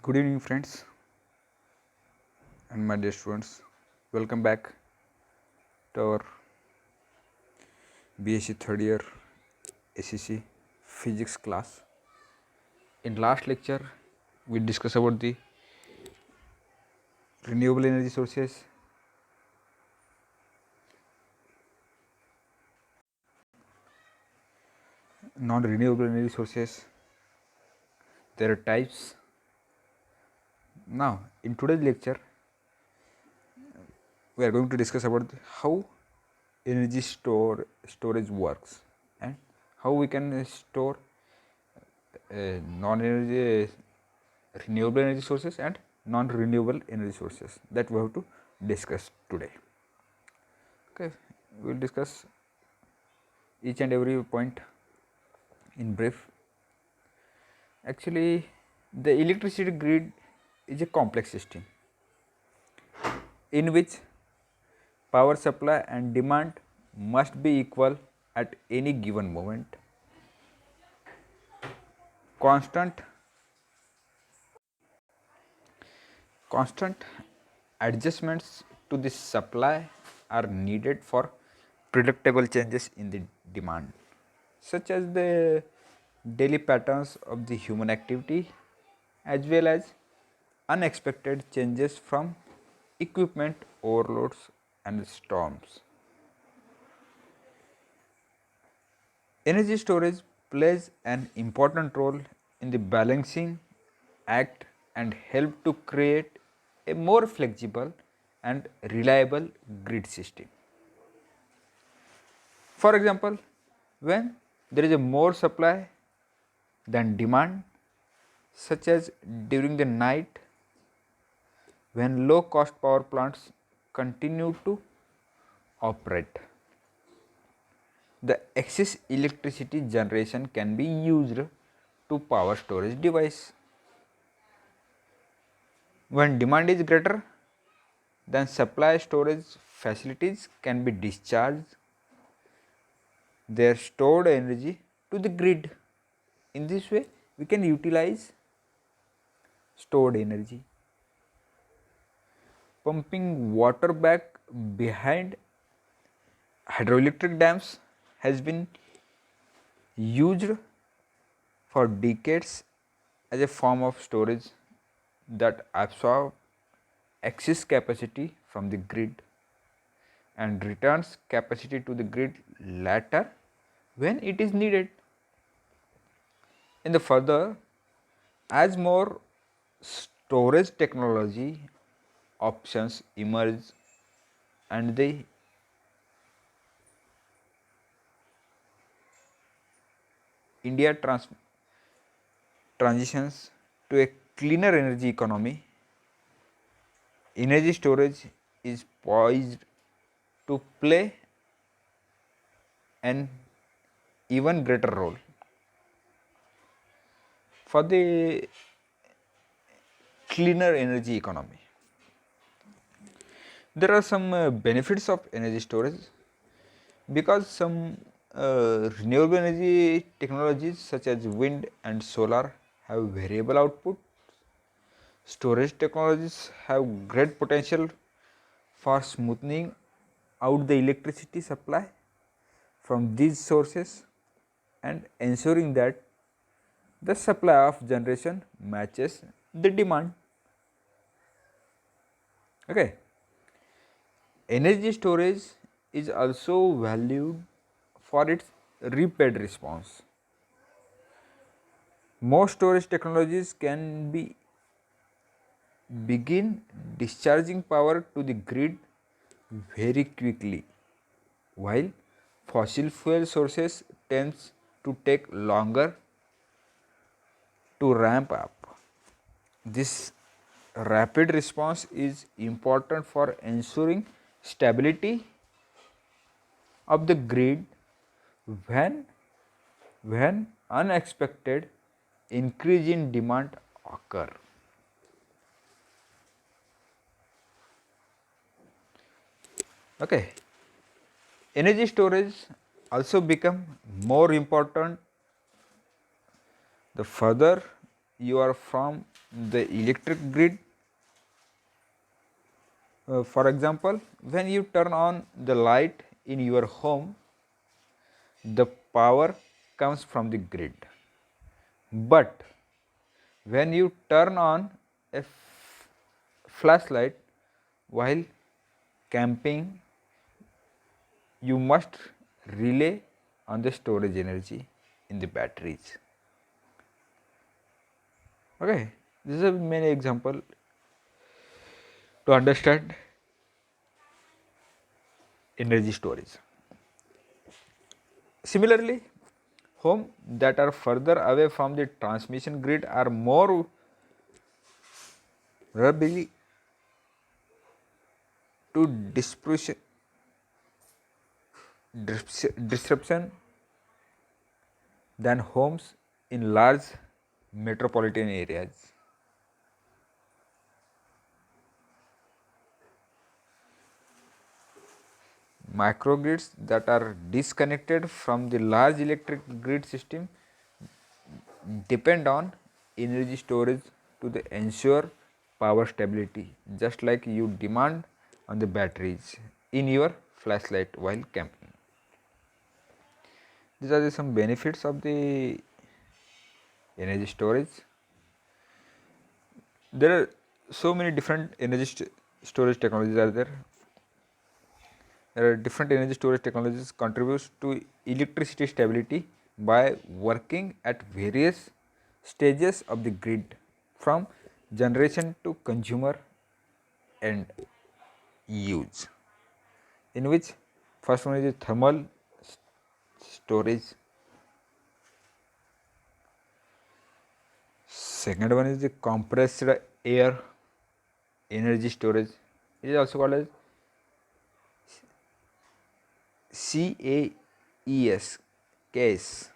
Good evening, friends, and my dear students. Welcome back to our BSc third year ACC physics class. In last lecture, we discussed about the renewable energy sources, non-renewable energy sources, their types. Now, in today's lecture, we are going to discuss about how energy storage works and how we can store non-energy renewable energy sources and non-renewable energy sources that we have to discuss today. Okay, we will discuss each and every point in brief. Actually, the electricity grid is a complex system in which power supply and demand must be equal at any given moment. Constant adjustments to the supply are needed for predictable changes in the demand, such as the daily patterns of the human activity as well as unexpected changes from equipment overloads and storms. Energy storage plays an important role in the balancing act and help to create a more flexible and reliable grid system. For example, when there is a more supply than demand, such as during the night when low cost power plants continue to operate, the excess electricity generation can be used to power storage device. When demand is greater than supply, storage facilities can be discharged their stored energy to the grid. In this way, we can utilize stored energy. Pumping water back behind hydroelectric dams has been used for decades as a form of storage that absorb excess capacity from the grid and returns capacity to the grid later when it is needed. In the further, as more storage technology options emerge and the India transitions to a cleaner energy economy, energy storage is poised to play an even greater role. For the cleaner energy economy, there are some benefits of energy storage because some renewable energy technologies such as wind and solar have variable output. Storage technologies have great potential for smoothing out the electricity supply from these sources and ensuring that the supply of generation matches the demand. Okay. Energy storage is also valued for its rapid response. Most storage technologies can begin discharging power to the grid very quickly, while fossil fuel sources tends to take longer to ramp up. This rapid response is important for ensuring stability of the grid when unexpected increase in demand occur. Okay. Energy storage also become more important the further you are from the electric grid. For example, when you turn on the light in your home, the power comes from the grid. But when you turn on a flashlight while camping, you must rely on the storage energy in the batteries. Okay, this is a many example to understand energy storage. Similarly, homes that are further away from the transmission grid are more vulnerable to disruption than homes in large metropolitan areas. Microgrids that are disconnected from the large electric grid system depend on energy storage to ensure power stability, just like you demand on the batteries in your flashlight while camping. These are some benefits of the energy storage. There are so many different energy storage technologies are there. There are different energy storage technologies contributes to electricity stability by working at various stages of the grid, from generation to consumer and use, in which first one is the thermal storage, second one is the compressed air energy storage. It is also called as CAES, case.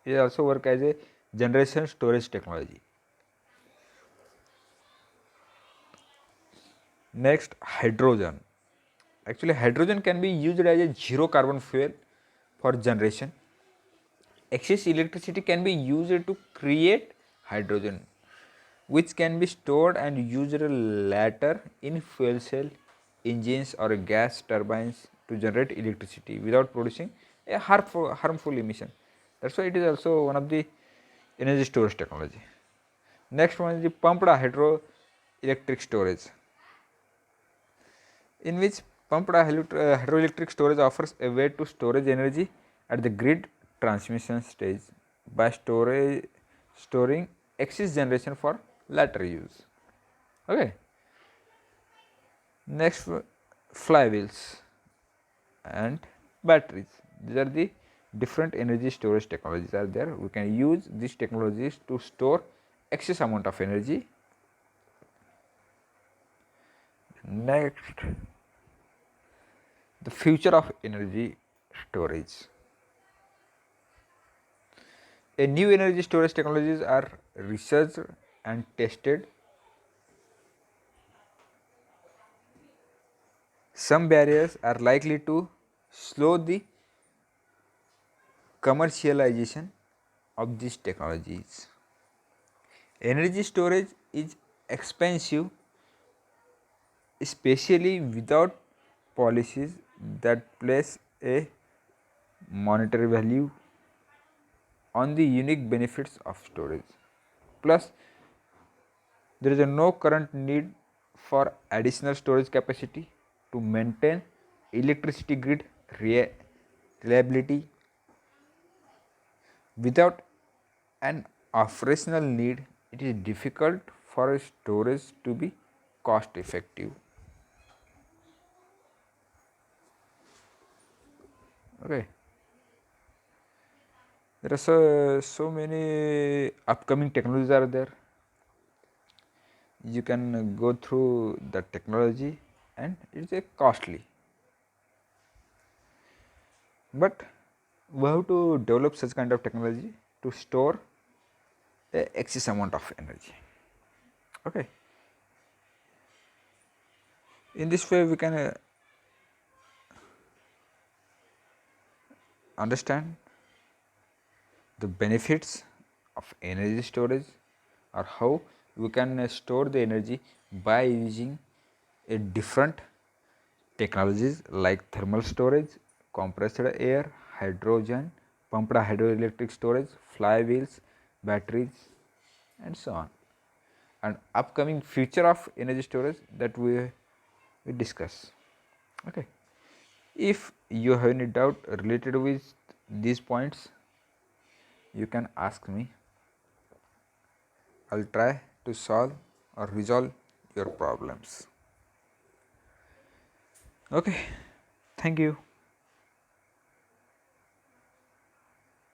It also work as a generation storage technology. Next, hydrogen. Actually, hydrogen can be used as a zero carbon fuel for generation. Excess electricity can be used to create hydrogen, which can be stored and used later in fuel cell engines or gas turbines to generate electricity without producing a harmful emission. That's why it is also one of the energy storage technology. Next one is the pumped hydroelectric storage, in which pumped hydroelectric storage offers a way to storage energy at the grid transmission stage by storing excess generation for later use. Okay. Next, flywheels and batteries. These are the different energy storage technologies are there. We can use these technologies to store excess amount of energy. Next, the future of energy storage. A new energy storage technologies are researched and tested. Some barriers are likely to slow the commercialization of these technologies. Energy storage is expensive, especially without policies that place a monetary value on the unique benefits of storage. Plus, there is no current need for additional storage capacity to maintain electricity grid reliability. Without an operational need, it is difficult for storage to be cost effective. Okay. There are so many upcoming technologies are there. You can go through the technology and it's a costly. But we have to develop such kind of technology to store a excess amount of energy. Okay. In this way we can understand the benefits of of energy storage, or how we can store the energy by using a different technologies like thermal storage, compressed air, hydrogen, pumped hydroelectric storage, flywheels, batteries, and so on. And upcoming future of energy storage that we discuss. Okay. If you have any doubt related with these points, you can ask me. I'll try to solve or resolve your problems. Okay. Thank you.